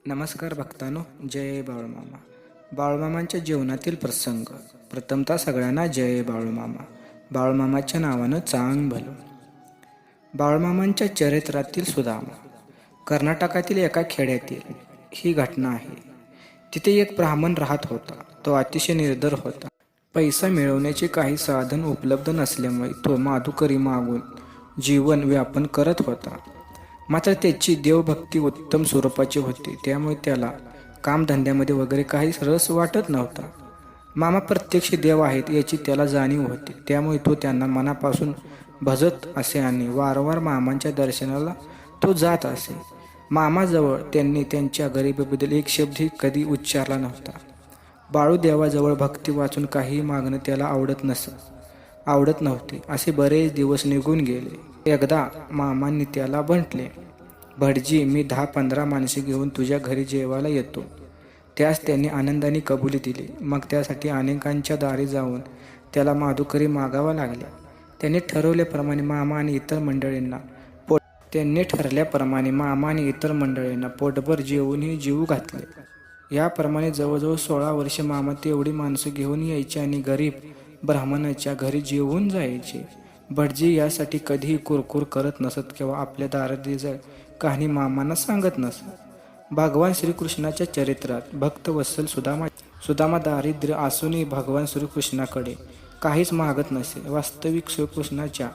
नमस्कार भक्तांनो, जय बाळूमामा. बाळूमामांच्या जीवनातील प्रसंग. प्रथमतः सगळ्यांना जय बाळूमामा. बाळूमामाच्या नावानं चांग भलं. बाळूमामांच्या चरित्रातील सुदामा. कर्नाटकातील एका खेड्यातील ही घटना आहे. तिथे एक ब्राह्मण राहत होता. तो अतिशय निर्धर होता. पैसा मिळवण्याचे काही साधन उपलब्ध नसल्यामुळे तो माधुकरी मागून जीवन व्यापन करत होता. मात्र त्याची देवभक्ती उत्तम स्वरूपाची होती, त्यामुळे त्याला कामधंद्यामध्ये वगैरे काही रस वाटत नव्हता. मामा प्रत्यक्ष देव आहेत याची त्याला जाणीव होती, त्यामुळे तो त्यांना मनापासून भजत असे आणि वारंवार मामांच्या दर्शनाला तो जात असे. मामाजवळ त्यांनी त्यांच्या गरिबीबद्दल एक शब्दही कधी उच्चारला नव्हता. बाळू देवाजवळ भक्ती वाचून काही मागणं त्याला आवडत नव्हते. असे बरेच दिवस निघून गेले. एकदा मामांनी त्याला म्हटले, भटजी, मी 10-15 माणसे घेऊन तुझ्या घरी जेवायला येतो. त्यास त्यांनी आनंदाने कबुली दिली. मग त्यासाठी अनेकांच्या दारी जाऊन त्याला माधुकरी मागावा लागल्या. त्यांनी ठरवल्याप्रमाणे मामा आणि इतर मंडळींना पोटभर जेवूनही जीव घातले. याप्रमाणे जवळजवळ 16 वर्षे मामा तेवढी माणसं घेऊन यायचे आणि गरीब ब्राह्मणाच्या घरी जेवून जायचे. भटजी यासाठी कधीही कुरकुर करत नसत किंवा आपल्या दारिद्र्याची कहाणी मामांना सांगत नसत. भगवान श्रीकृष्णाच्या चरित्रात भक्तवत्सल सुदामा दारिद्र्य असूनही भगवान श्रीकृष्णाकडे काहीच मागत नसे. वास्तविक श्रीकृष्णाच्या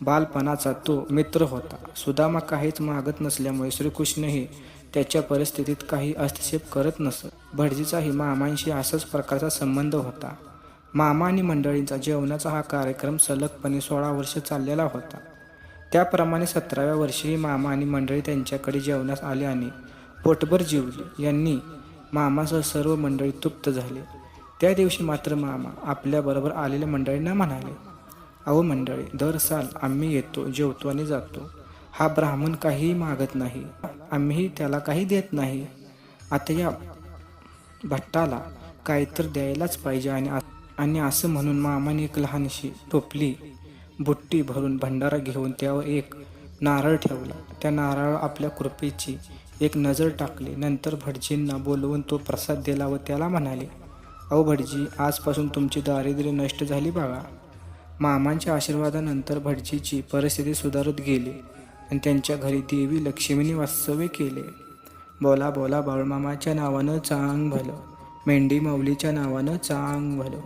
बालपणाचा तो मित्र होता. सुदामा काहीच मागत नसल्यामुळे श्रीकृष्णही त्याच्या परिस्थितीत काही हस्तक्षेप करत नसत. भटजीचाही मामांशी असाच प्रकारचा संबंध होता. मामा आणि मंडळींचा जेवणाचा हा कार्यक्रम सलगपणे 16 वर्ष चाललेला होता. त्याप्रमाणे 17व्या वर्षीही मामा आणि मंडळी त्यांच्याकडे जेवणास आले आणि पोटभर जेवले. यांनी मामासह सर्व मंडळी तृप्त झाले. त्या दिवशी मात्र मामा आपल्याबरोबर आलेल्या मंडळींना म्हणाले, अहो मंडळी, दर साल आम्ही येतो, जेवतो आणि जातो. हा ब्राह्मण काहीही मागत नाही, आम्हीही त्याला काही देत नाही. आता या भट्टाला काहीतर द्यायलाच पाहिजे. आणि असं म्हणून मामाने एक लहानशी टोपली बुट्टी भरून भंडारा घेऊन त्यावर एक नारळ ठेवला. त्या नारळावर आपल्या कृपेची एक नजर टाकली. नंतर भटजींना बोलवून तो प्रसाद दिला व त्याला म्हणाले, अहो भटजी, आजपासून तुमची दारिद्र्य नष्ट झाली बघा. मामांच्या आशीर्वादानंतर भटजीची परिस्थिती सुधारत गेली आणि त्यांच्या घरी देवी लक्ष्मीने वास्तव्य केले. बोला बोला बाळूमामाच्या नावानं चांग भलं. मेंढी माऊलीच्या नावानं चांग भलं.